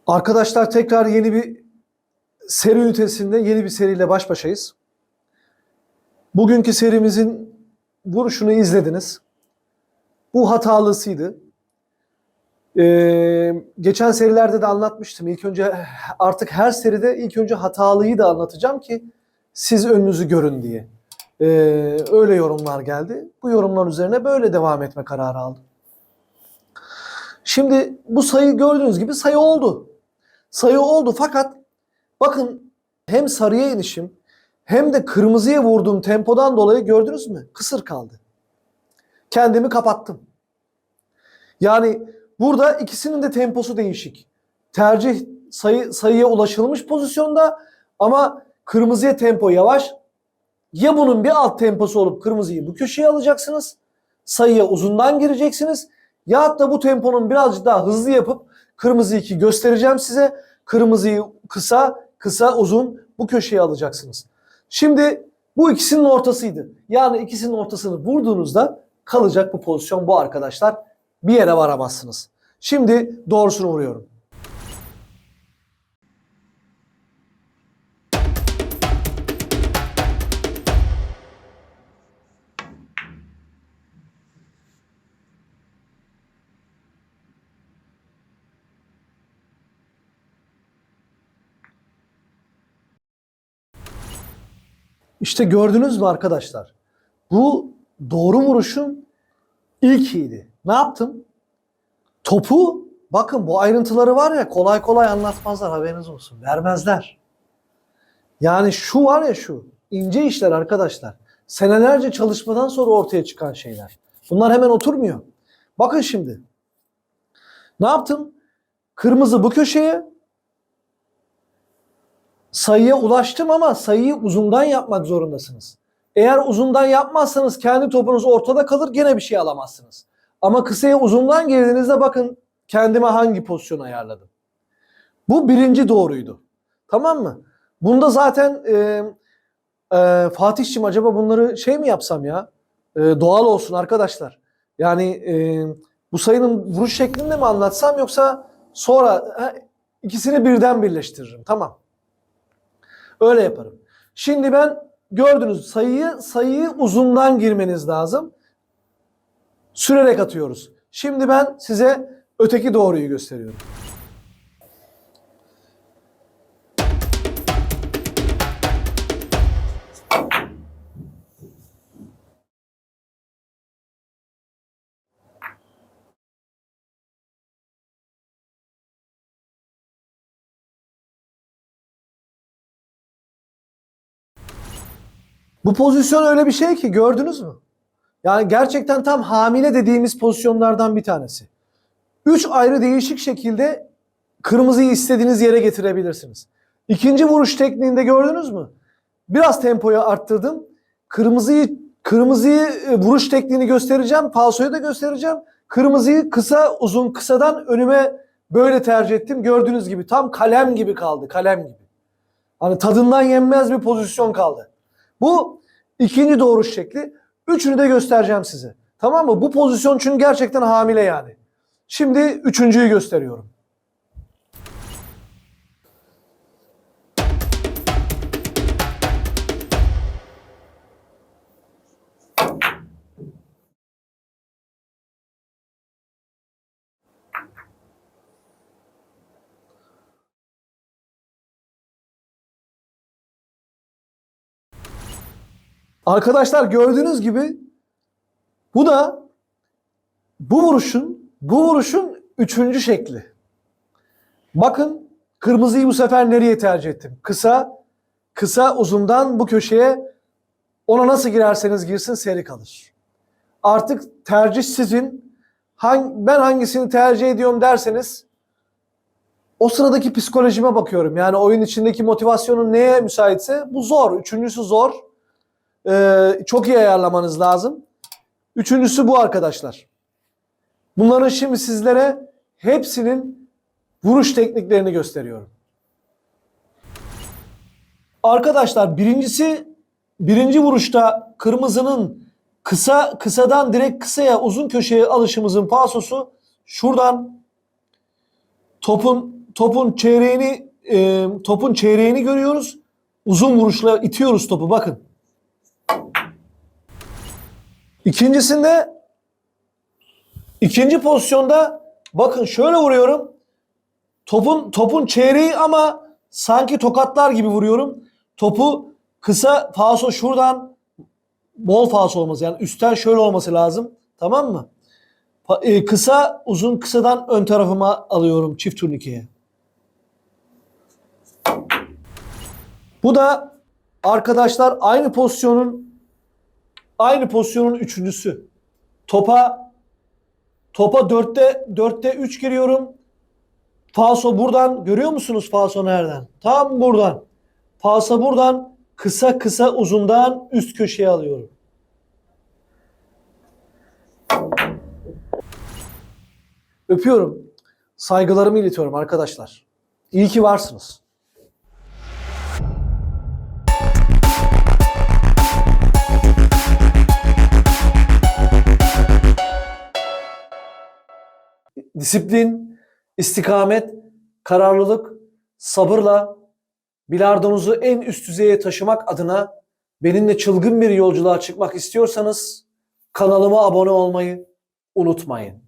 Arkadaşlar tekrar yeni bir seri ünitesinde yeni bir seriyle baş başayız. Bugünkü serimizin vuruşunu izlediniz. Bu hatalısıydı. Geçen serilerde de anlatmıştım. İlk önce artık her seride ilk önce hatalıyı da anlatacağım ki siz önünüzü görün diye. Öyle yorumlar geldi. Bu yorumlar üzerine böyle devam etme kararı aldım. Şimdi bu sayı gördüğünüz gibi sayı oldu. Sayı oldu fakat bakın hem sarıya inişim hem de kırmızıya vurduğum tempodan dolayı gördünüz mü? Kısır kaldı. Kendimi kapattım. Yani burada ikisinin de temposu değişik. Tercih sayıya ulaşılmış pozisyonda ama kırmızıya tempo yavaş. Ya bunun bir alt temposu olup kırmızıyı bu köşeye alacaksınız. Sayıya uzundan gireceksiniz. Ya hatta bu temponun birazcık daha hızlı yapıp kırmızı 2 göstereceğim size. Kırmızıyı kısa uzun bu köşeye alacaksınız. Şimdi bu ikisinin ortasıydı. Yani ikisinin ortasını vurduğunuzda kalacak bu pozisyon bu arkadaşlar. Bir yere varamazsınız. Şimdi doğrusunu vuruyorum. İşte gördünüz mü arkadaşlar? Bu doğru vuruşun ilkiydi. Ne yaptım? Topu, bakın bu ayrıntıları var ya, kolay kolay anlatmazlar, haberiniz olsun. Vermezler. Yani şu var ya, şu ince işler arkadaşlar. Senelerce çalışmadan sonra ortaya çıkan şeyler. Bunlar hemen oturmuyor. Bakın şimdi. Ne yaptım? Kırmızı bu köşeye. Sayıya ulaştım ama sayıyı uzundan yapmak zorundasınız. Eğer uzundan yapmazsanız kendi topunuz ortada kalır, gene bir şey alamazsınız. Ama kısaya uzundan girdiğinizde bakın kendime hangi pozisyonu ayarladım. Bu birinci doğruydu. Tamam mı? Bunda zaten Fatih'cim acaba bunları şey mi yapsam ya? Doğal olsun arkadaşlar. Yani bu sayının vuruş şeklinde mi anlatsam yoksa sonra ikisini birden birleştiririm. Tamam. Öyle yaparım. Şimdi ben gördünüz sayıyı uzundan girmeniz lazım. Sürerek atıyoruz. Şimdi ben size öteki doğruyu gösteriyorum. Bu pozisyon öyle bir şey ki gördünüz mü? Yani gerçekten tam hamile dediğimiz pozisyonlardan bir tanesi. 3 ayrı değişik şekilde kırmızıyı istediğiniz yere getirebilirsiniz. İkinci vuruş tekniğinde gördünüz mü? Biraz tempoyu arttırdım. Kırmızıyı vuruş tekniğini göstereceğim. Falsoyu da göstereceğim. Kırmızıyı kısa uzun kısadan önüme böyle tercih ettim. Gördüğünüz gibi tam kalem gibi kaldı. Kalem gibi. Hani tadından yenmez bir pozisyon kaldı. Bu ikinci doğruş şekli. Üçünü de göstereceğim size. Tamam mı? Bu pozisyon çünkü gerçekten hamile yani. Şimdi üçüncüyü gösteriyorum. Arkadaşlar gördüğünüz gibi bu vuruşun üçüncü şekli. Bakın kırmızıyı bu sefer nereye tercih ettim? Kısa uzundan bu köşeye, ona nasıl girerseniz girsin seri kalır. Artık tercih sizin. Ben hangisini tercih ediyorum derseniz o sıradaki psikolojime bakıyorum. Yani oyun içindeki motivasyonun neye müsaitse bu zor. Üçüncüsü zor. Çok iyi ayarlamanız lazım. Üçüncüsü bu arkadaşlar. Bunların şimdi sizlere hepsinin vuruş tekniklerini gösteriyorum. Arkadaşlar birinci vuruşta kırmızının kısadan direkt kısaya uzun köşeye alışımızın pasosu şuradan topun çeyreğini görüyoruz. Uzun vuruşla itiyoruz topu. Bakın. İkinci pozisyonda bakın şöyle vuruyorum. Topun çeyreği ama sanki tokatlar gibi vuruyorum. Topu kısa falso şuradan, bol falso olması, yani üstten şöyle olması lazım. Tamam mı? Kısa, uzun, kısadan ön tarafıma alıyorum çift turnikeye. Bu da arkadaşlar aynı pozisyonun üçüncüsü. Topa 4'te 3 giriyorum. Falso buradan, görüyor musunuz falso nereden? Tam buradan. Falso buradan, kısa uzundan üst köşeye alıyorum. Öpüyorum. Saygılarımı iletiyorum arkadaşlar. İyi ki varsınız. Disiplin, istikamet, kararlılık, sabırla bilardonuzu en üst düzeye taşımak adına benimle çılgın bir yolculuğa çıkmak istiyorsanız kanalıma abone olmayı unutmayın.